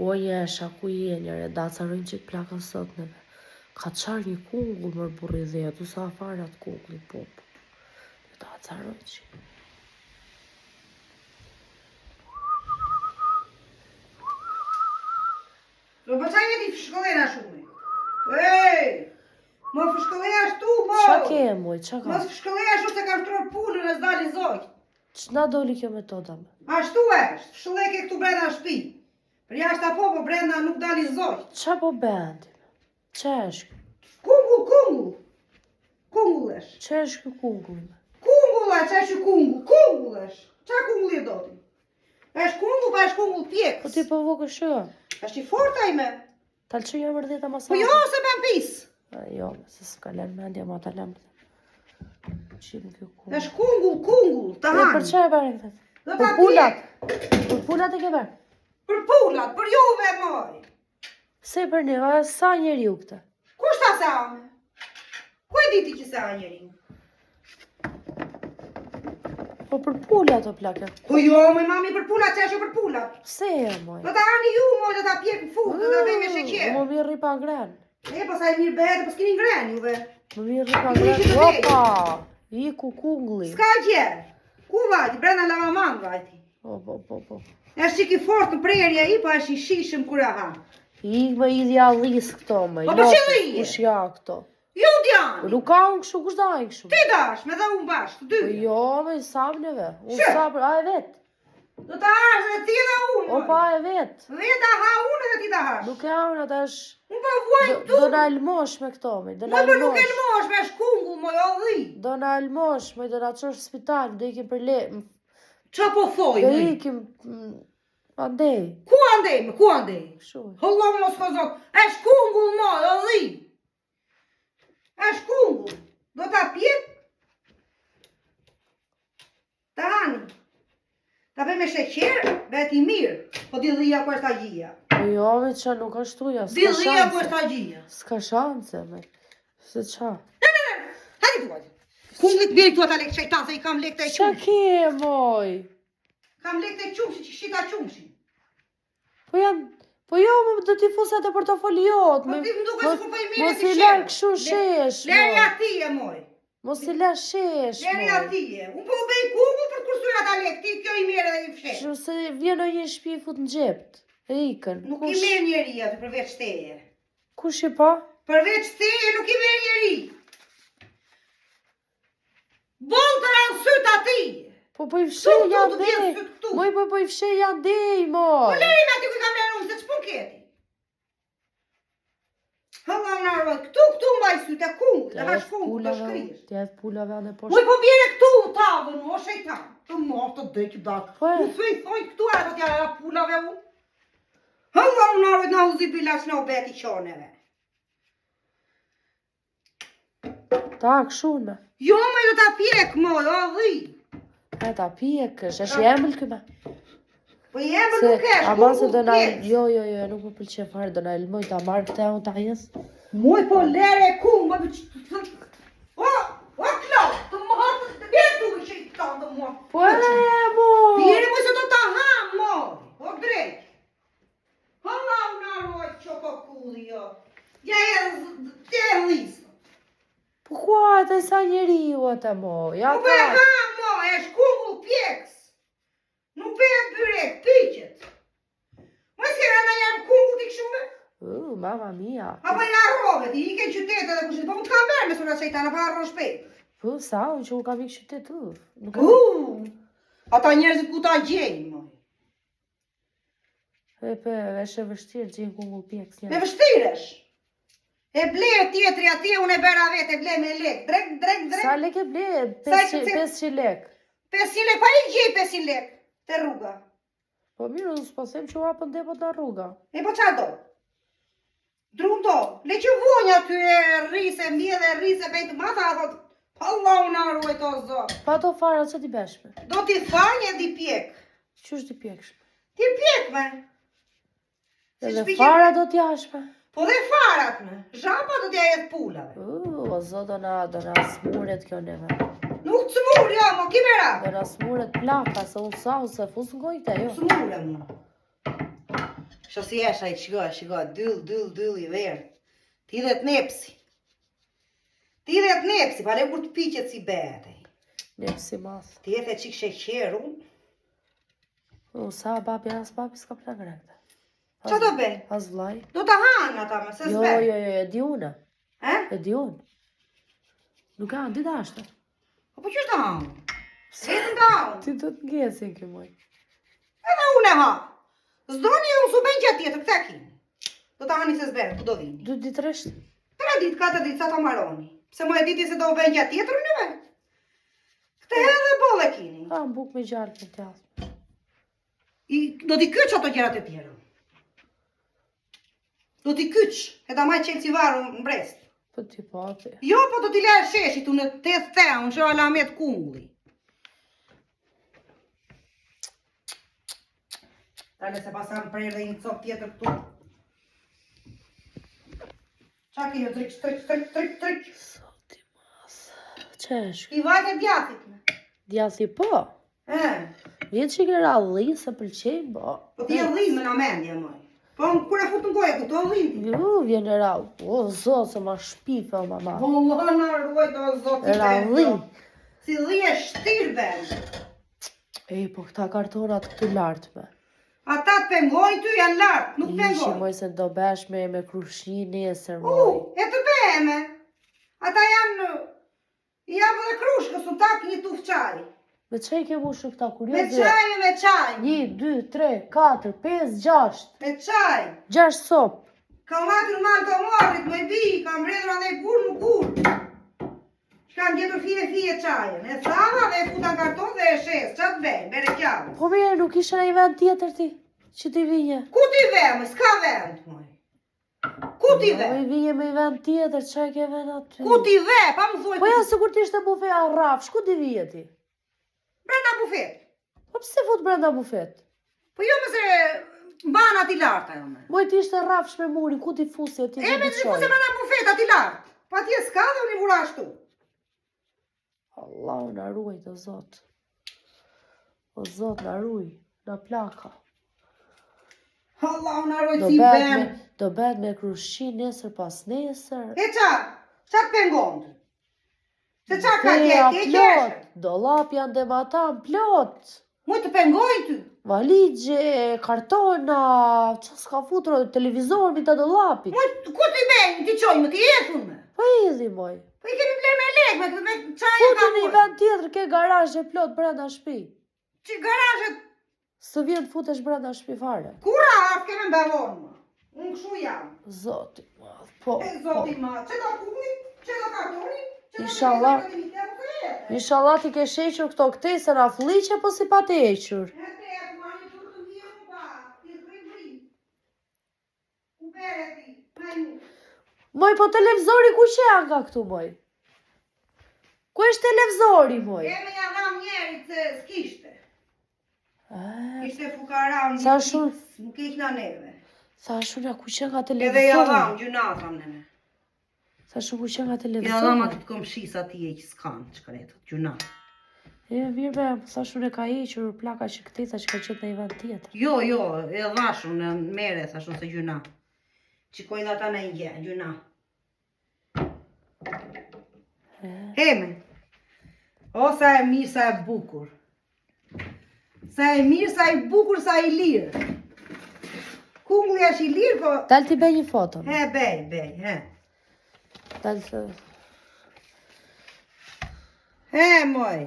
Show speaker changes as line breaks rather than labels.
O jesha, ku je njëre, da carojnë që plakën sot neve. Ka qarë një kungull mërë burri dhe, du sa afare atë kungulli, po. Da carojnë që.
Do përçaj e ti fshkëllena shumë? Ej! Më fshkëlleja shtu, mo!
Qa ke e moj, qa ka?
Më fshkëlleja shumë se kam shtror punën e s'dali zoj.
Qëna doli kjo metoda me?
Ashtu është, fshkëlleke këtu brenda shtëpi. Për jashtë apo, po brenda nuk dali zoj.
Qa po bendi? Qa është?
Kungull. Kungull është.
Qa është kjo kungull me?
Kungull është, që është kungull. Kungull është. Qa kungull e do ti? Është kungull, pa është kungull pjekës.
Po ti po vokë shë?
Është i forta i me.
Talë që jam mërdita ma sa?
Po jo, se me pis.
Jo, se s'ka len mendja ma ta lem. Qim kjo kungull.
Është kungull, të hanë.
Për qa e bërë këtë?
Do
Për
ta
pullat?
pjek.
Për pullat e ke bërë?
Për pullat, për juve moj.
Se për një, sa njeri u këta?
Kush ta se ame? Ku e diti që se a njeri?
Po për pullat o plake.
Po jo, me mami për pullat, që është për pullat.
Se e moj?
Do ta hani ju, moj, do ta pjek në fund, do ta vej me sheqer.
Më mirë ripa ngren.
E, po sa e mirë behet, po s'kini ngren juve.
Më mirë ripa ngren. Opa! I ku kungulli.
S'ka gjerë. Ku vajti? Brenda lavaman vajti.
Po.
Është që ki fort në prerja i, po është i shishëm kur e ha.
I me idhja llis këto me.
Po për që lije?
Kush ja këto?
Ju djani.
Nuk ka unë kështu, kush da i kështu?
Ti dash, me dhe unë bashkë, dy.
Po jo, me i sabneve. Unë
Që?
sabër, a e vetë.
Do ta hash dhe ti dhe unë.
Opa, e vetë.
Dhe ta ha unë dhe ti ta hash.
Nuk e unë ata është...
Unë po vuajnë tu.
Do na elmosh me këto me. Do na
Moj, po nuk e
elmosh.
lmosh me shkungull, moj, o dhi.
Do na elmosh me, do na qosh spital, do ikim për le...
Qa po thoj,
Do
moj?
ikim... Andej.
Ku andej, me, ku andej?
Kështu.
Hëllon mos po zot, e shkungull, moj, o dhi. E shkungull. Do ta pjek? Ta hani. Ta bëj me sheqer, bëhet i mirë. Po di dhia ku është agjia.
Po jo, me qa nuk është tuja,
Di
s'ka
dhia ku
shanse.
është agjia.
S'ka shanse, me. Se qa?
Hajde tuaj. Kunglit bjerë këtu ata lek qajtan, se i kam lek të e
Qa
qumshi.
ke, moj?
Kam lek të e qumshi, që shita qumshi.
Po janë... Po jo, do t'i fusat e portofoliot.
Po ti më duke se ku po i mirë
Mos
ti
i
shesh.
lërë këshu shesh,
Leri
moj.
atije, moj.
Mos i lërë shesh,
Leri
moj.
atije. Unë po u bëj kungull për të kursuar ata lek, ti kjo i mirë dhe i fshet.
Kështu se vjen o një shpi i fut në gjept. E ikën.
Nuk i merë njeri atë përveç teje.
Kush i pa?
Përveç teje nuk i merë njeri. Bon të ranë syt ati.
Po i fshej
Këtu,
janë
të vjen
dej.
syt këtu.
Moj, po i fshej janë dej,
Po
moj.
leri me aty ku i kam lërë unë, se ç'pun keti. Hëlla në arvë, këtu mbaj syt e kungull, dhe hash kungull, të shkrish.
T'ja të pullave anë e
Muj
poshtë.
po bjere këtu tavën, o shejtan. Të mos të dëjtë dash.
Po e.
U thëj këtu e të tjara pullave unë. Hëlla në arvë, në uzi bilash në obeti qoneve.
Ta, këshune.
Jo, me do ta pjek, moj, o dhi.
E ta pjekësh, është jemël këme.
Po jemë
Se,
nuk esh,
ama se do
kungull
na...
pjek.
Jo, nuk më pëlqen fare, do na elmoj ta marrë këte unë ta jes.
Muj po lere ku, më të o klo, të më hartë, të bjerë tu që i të të më.
Po e, moj.
Bjerë mu se do të ham, moj, o drejt. Hëlla unë arroj që po kulli, jo. Ja e lisë.
Po kua atë e sa njeri ju atë, moj. Ja
Nuk e
ta.
ham, moj, e shkungull pjekës. Nuk bëhet byrek, pyqet. Më s'kera në jam kungull t'i këshume?
Mama mia.
Apo i arrove, ti i ke qytetë edhe kushit, po më t'kam bërë me sura qejtana, pa arro shpejt.
Po sa, unë që unë kam ikë qytet, nuk e...
Ata njerëzit ku ta gjejnë, moj.
E pe, është e vështirë gjenë kungull pjekës
Me
një.
vështiresh. E ble tjetri atje, unë e bera vetë, e ble me lek. Drek.
Sa lek e ble?
Sa
500 lek.
500 lek, pa i gjej 500 lek. Te rruga.
Po mirë, unë s'po them që u hapën depot në rruga.
E po qa do? Drum do. Le që vonja ty e rrise, mbjedhe rrise, bejtë mata, a thot, Allah unë arruaj to zot.
Pa to fara, që ti beshme?
Do t'i thanje di pjek.
Qysh ti pjekshme?
Ti pjek me.
Edhe fara do t'jashme?
Po dhe farat me. Zhapa do t'ja jetë pullave.
O zot, do na smuret kjo neve.
Nuk të smur, jo, mo, ki bera.
Do na smuret plaka, se unë sa, se fus në gojte, jo.
Smure mu. Shë si esha i shiko, dyll i verë. Ti dhe të nepsi. Pare kur të piqet si bete.
Nepsi mas.
Ti e the qik sheqeru.
Sa babi s'ka plak rekte.
Qa do be?
As vlaj.
Do të hanë ata me, se
Jo,
s'be.
e di unë. E di unë. Nuk kanë dita ashtë.
Po që është të hanë? Se të nga hanë?
Ti do të ngjesin kjo moj.
Edhe unë e ha. Zdoni unë su ben gjatë tjetër, këte kini. Do të hani se s'berë, ku do vini.
2 ditë resht.
3 ditë, 4 ditë, sa të maroni. Pse mo e diti se do ben gjatë tjetër njëve. Këte edhe bolle kini.
Ha, më buk me gjallë për tjallë.
Do t'i kyç ato gjerat e tjera. Do t'i kyç, e ta maj qelë si varu në Brest.
Po ti po ati.
Jo, po do t'i lërë sheshit, unë të unë që alamet kungli. Tale se pasan prejrë dhe një cop tjetër këtu. Qa ki një tryq.
Soti mas. Që është?
I vajt e djathit me.
Djathi po. Vjetë që i kërë alli, se pëlqejnë, po.
Po ti e dhimë në amendje, moj. Po kur e fut në goje, ku të dhimë ti.
Jo, vjen e rau. O, zotë, se ma shpife, o mama.
Vëllë në ruajt o zotë i
Ralli.
Si dhi e shtirë ben.
Po këta kartonat këtu lartëme.
Ata të pengojnë ty janë lartë, nuk
Ishi
pengojnë.
moj se do besh me krushi nesër moj.
E të beme. Ata janë dhe krushkë, su tak një tuf qaj.
Me që i ke mushë këta kur
Me
jo dhe?
qaj, me qaj.
1, 2, 3, 4, 5, 6.
Me qaj.
6 sopë.
Kam matur malë të morit, me bi, kam redhra dhe gur në gur. Shkam gjetur fije qajën. E thava dhe e futan karton dhe e shes. Qa të bejnë, bere kjavë.
Po mire, nuk ishe në i vend tjetër ti? Që ti vinje?
Ku ti vemë, s'ka vend, moj. Ku ti ve?
Po i vinje me i vend tjetër, që e ke vend aty?
Ku ti ve? Pa më thuaj
Po ja, se kur ti ishte bufeja rafsh, ku ti vije ti?
brenda bufet.
Po pse fut brenda bufet?
Po jo mëse mbana ti larta jo me.
Moj ti ishte rafsh me muri, ku ti fusi e ti
E me të fuse brenda bufet ati lartë. Pa ti e s'ka dhe unë i vura ashtu.
Allah, na ruaj të zot. O zot, na ruaj, na plaka.
Allah, unë arrojt si ben.
Do bet me krushi nesër pas nesër.
E qa? Qa të pengon të? Se qa ka
Feja
ke
plot,
qeshë?
dolap janë dematan plot.
Muj të pengojnë ty.
Valigje, kartona, që s'ka futur, televizor mi të dolapit.
Muj, ku ti benjë, ti qojnë, më ti jetun me.
Po idhi moj.
Po i kemi ble me lek, me qaj e
Futu
ka
një
muj.
vend tjetër ke garazhe plot brenda shtëpi.
Që garajet,
Së vjen të futesh brenda shtëpi fare.
kura af keme mbevon më. Unë këshu jam.
Zoti madh, po.
E zoti ma, që do kuni, që do kartoni, që do
Inshallah.
jetë.
Inshallah ti ke shequr këto ktesë na fliqe po si pa të hequr.
E te, ma një tur të vjenë më pa, ti rri. U bere ti, majmu.
Moj, po televizori ku që janë ka këtu, moj? Ku është televizori, moj?
Eme ja dham njerit se s'kishte.
Ah,
Ishte fukara,
Sa shumë?
nuk ikna neve.
Sa shumë ja ku që nga
Edhe ja dham,
televizori?
gjuna tham neve.
Sa shumë ku që nga
Ja dham
televizori?
atë të komshisa ti e që s'kan, që karetët, gjuna.
E mirë be, sa shumë e ka hequr plaka që ktesa që ka qenë në një vend tjetër.
Jo, e dhashun në mere, thashun se gjuna. Qikoj dhe ata në një, gjuna. Heme, o sa e mirë, sa e bukur. Sa e mirë, sa e bukur, sa e lirë. Kungli është i lirë, po...
Dal ti bëj një foto.
He, bej, he.
Dal të...
He, moj.